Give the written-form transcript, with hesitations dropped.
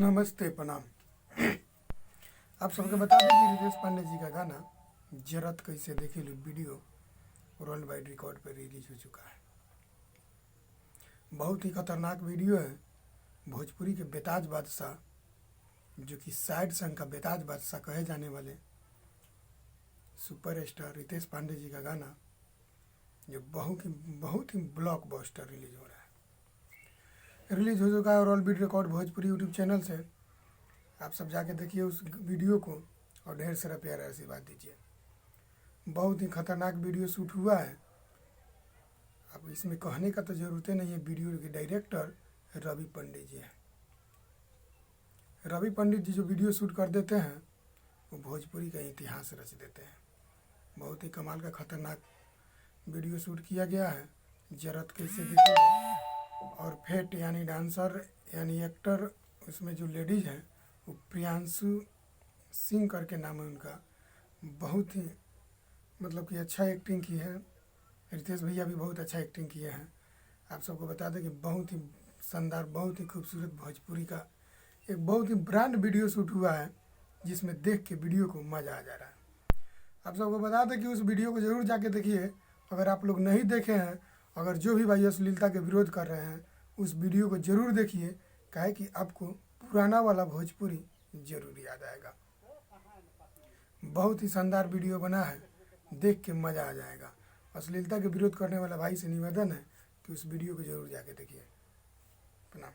नमस्ते, प्रणाम। आप सबके बता दें कि रितेश पांडे जी का गाना जरत कैसे देखे लो वीडियो वर्ल्ड वाइड रिकॉर्ड पर रिलीज हो चुका है। बहुत ही खतरनाक वीडियो है। भोजपुरी के बेताज बादशाह, जो कि साइड संग का बेताज बादशाह कहे जाने वाले सुपरस्टार रितेश पांडे जी का गाना, जो बहुत ही ब्लॉकबस्टर रिलीज हो रहा है। रिलीज हो चुका है world wide record Bhojpuri YouTube channel से। आप सब जाके देखिए उस वीडियो को और ढेर सारा प्यार आशीर्वाद दीजिए। बहुत ही खतरनाक वीडियो शूट हुआ है। अब इसमें कहने का तो ज़रूरत नहीं है। वीडियो के डायरेक्टर रवि पंडित जी हैं। रवि पंडित जी जो वीडियो शूट कर देते हैं वो भोजपुरी का इतिहास रच देते हैं। बहुत ही कमाल का खतरनाक वीडियो शूट किया गया है। जरत कैसे दिखे और फेट यानी डांसर यानी एक्टर, उसमें जो लेडीज़ हैं वो प्रियांशु सिंह करके नाम है उनका। बहुत ही मतलब कि अच्छा एक्टिंग की है। रितेश भैया भी बहुत अच्छा एक्टिंग किए हैं। आप सबको बता दें कि बहुत ही शानदार, बहुत ही खूबसूरत भोजपुरी का एक बहुत ही ब्रांड वीडियो शूट हुआ है, जिसमें देख के वीडियो को मज़ा आ जा रहा है। आप सबको बता दें कि उस वीडियो को ज़रूर जाके देखिए। अगर आप लोग नहीं देखे हैं, अगर जो भी भाई अश्लीलता के विरोध कर रहे हैं, उस वीडियो को ज़रूर देखिए। काहे कि आपको पुराना वाला भोजपुरी ज़रूर याद आएगा। बहुत ही शानदार वीडियो बना है, देख के मज़ा आ जाएगा। अश्लीलता के विरोध करने वाला भाई से निवेदन है कि उस वीडियो को ज़रूर जाके देखिए। प्रणाम।